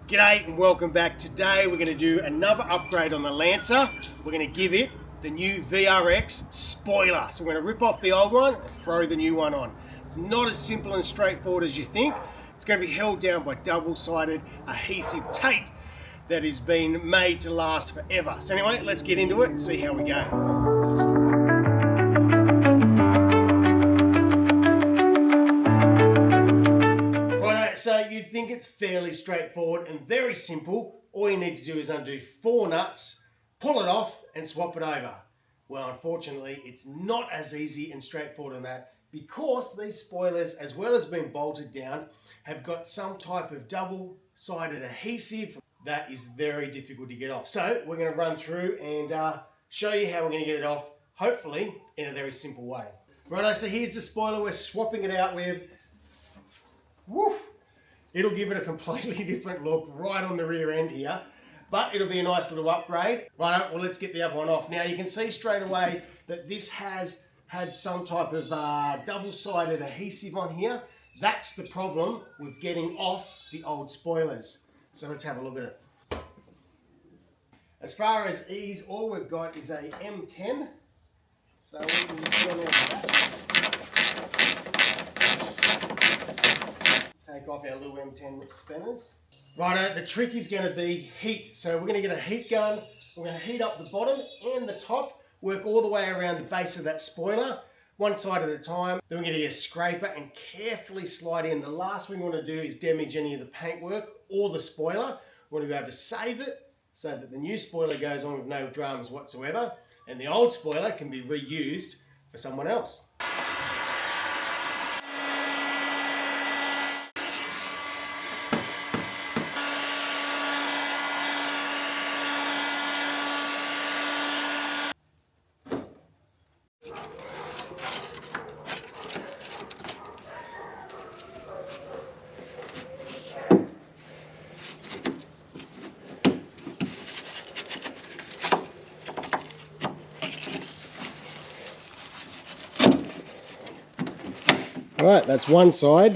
G'day and welcome back. Today we're going to do another upgrade on the Lancer. We're going to give it the new VRX spoiler. So we're going to rip off the old one and throw the new one on. It's not as simple and straightforward as you think. It's going to be held down by double-sided adhesive tape that has been made to last forever. So anyway, let's get into it and see how we go. So you'd think it's fairly straightforward and very simple. All you need to do is undo 4 nuts, pull it off and swap it over. Well, unfortunately, it's not as easy and straightforward on that because these spoilers, as well as being bolted down, have got some type of double-sided adhesive that is very difficult to get off. So we're going to run through and show you how we're going to get it off, hopefully in a very simple way. Righto, so here's the spoiler we're swapping it out with. Woof! It'll give it a completely different look right on the rear end here, but it'll be a nice little upgrade. Right, well, let's get the other one off. Now you can see straight away that this has had some type of double-sided adhesive on here. That's the problem with getting off the old spoilers. So let's have a look at it. As far as ease, all we've got is a M10. So we can just turn out that. Take off our little M10 spinners. Righto, the trick is going to be heat. So we're going to get a heat gun. We're going to heat up the bottom and the top, work all the way around the base of that spoiler, one side at a time. Then we're going to get a scraper and carefully slide in. The last thing we want to do is damage any of the paintwork or the spoiler. We want to be able to save it so that the new spoiler goes on with no dramas whatsoever, and the old spoiler can be reused for someone else. Right, that's one side.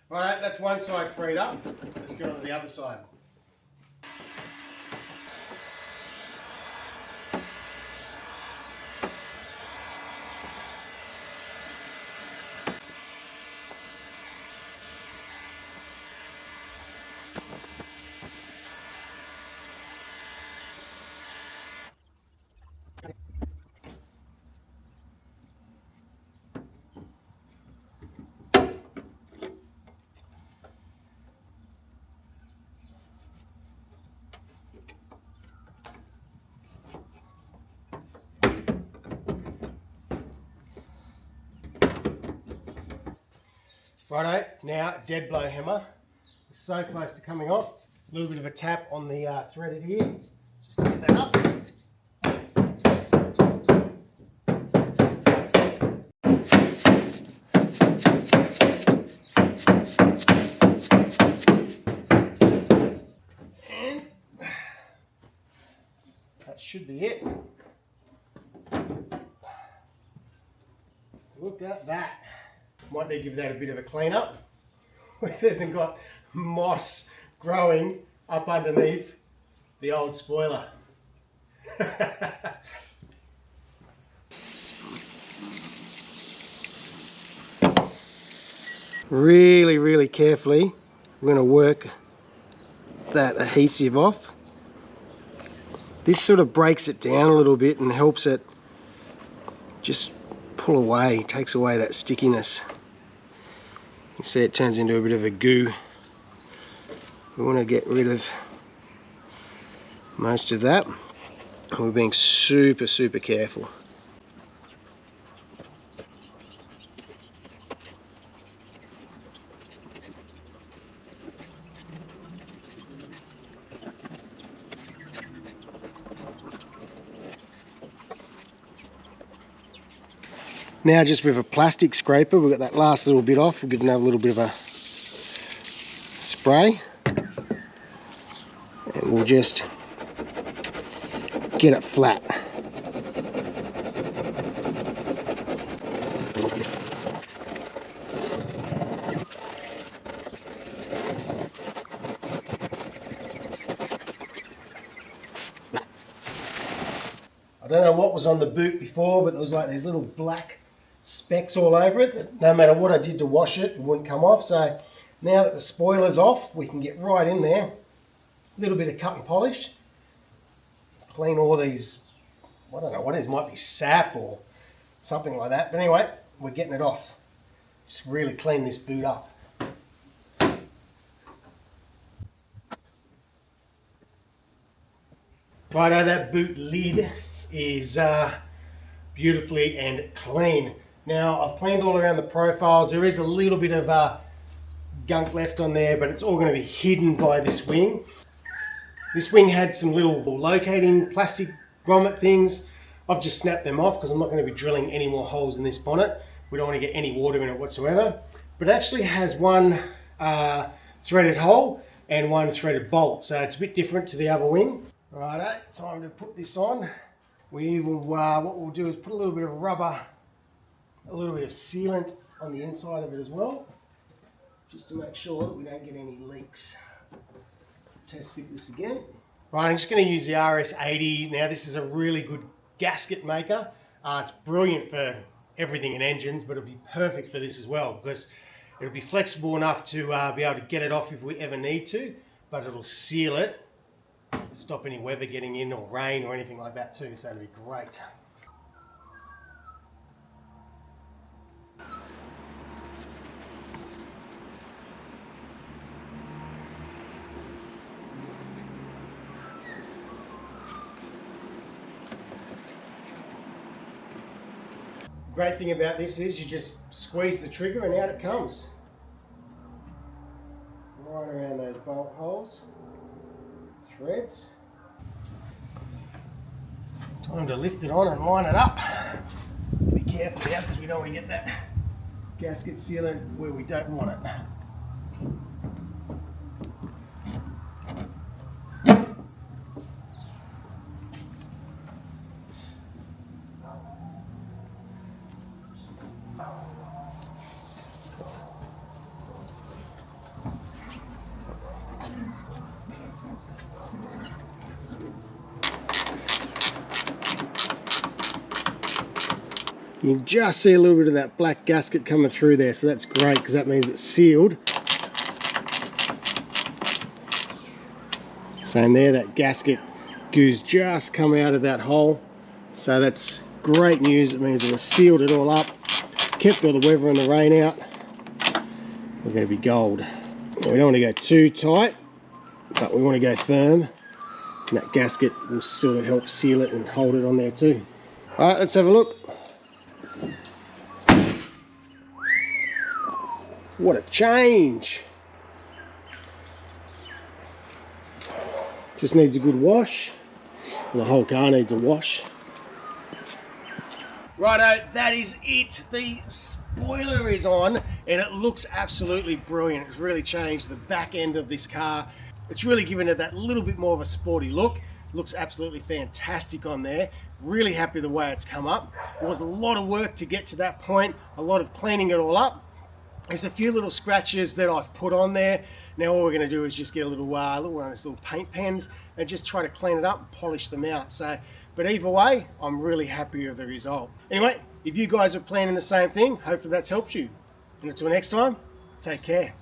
Right, that's one side freed up. Let's go on to the other side. Righto, now dead blow hammer. It's so close to coming off. A little bit of a tap on the threaded here, just to get that up. And that should be it. Look at that. Might need to give that a bit of a clean up. We've even got moss growing up underneath the old spoiler. Really carefully, we're going to work that adhesive off. This sort of breaks it down a little bit and helps it just pull away, takes away that stickiness. You see it turns into a bit of a goo. We want to get rid of most of that. We're being super careful. Now just with a plastic scraper, we've got that last little bit off. We'll give another little bit of a spray. And we'll just get it flat. I don't know what was on the boot before, but there was like these little black specks all over it that no matter what I did to wash it, it wouldn't come off. So now that the spoiler's off, we can get right in there. A little bit of cut and polish. Clean all these, I don't know what it is, might be sap or something like that. But anyway, we're getting it off. Just really clean this boot up. Righto, that boot lid is beautifully and clean. Now I've cleaned all around the profiles. There is a little bit of gunk left on there, but it's all going to be hidden by this wing. This wing had some little locating plastic grommet things. I've just snapped them off because I'm not going to be drilling any more holes in this bonnet. We don't want to get any water in it whatsoever. But it actually has one threaded hole and one threaded bolt, so it's a bit different to the other wing. Righto, time to put this on. We even, what we'll do is put a little bit of rubber, a little bit of sealant on the inside of it as well, just to make sure that we don't get any leaks. Test fit this again. Right, I'm just going to use the RS80. Now this is a really good gasket maker. It's brilliant for everything in engines, but it'll be perfect for this as well because it'll be flexible enough to be able to get it off if we ever need to, but it'll seal it, stop any weather getting in or rain or anything like that too, so it'll be great. Great thing about this is you just squeeze the trigger and out it comes. Right around those bolt holes, threads. Time to lift it on and line it up. Be careful now because we don't want to get that gasket sealant where we don't want it. You can just see a little bit of that black gasket coming through there, so that's great because that means it's sealed. Same there, that gasket goo's just come out of that hole, so that's great news. It means it was sealed it all up, kept all the weather and the rain out. We're going to be gold. Now, we don't want to go too tight, but we want to go firm, and that gasket will sort of help seal it and hold it on there too. Alright, let's have a look. What a change! Just needs a good wash. And the whole car needs a wash. Righto, that is it. The spoiler is on and it looks absolutely brilliant. It's really changed the back end of this car. It's really given it that little bit more of a sporty look. It looks absolutely fantastic on there. Really happy the way it's come up. It was a lot of work to get to that point, a lot of cleaning it all up. There's a few little scratches that I've put on there. Now all we're going to do is just get a little one of those little paint pens and just try to clean it up and polish them out. So, but either way, I'm really happy with the result. Anyway, if you guys are planning the same thing, hopefully that's helped you. And until next time, take care.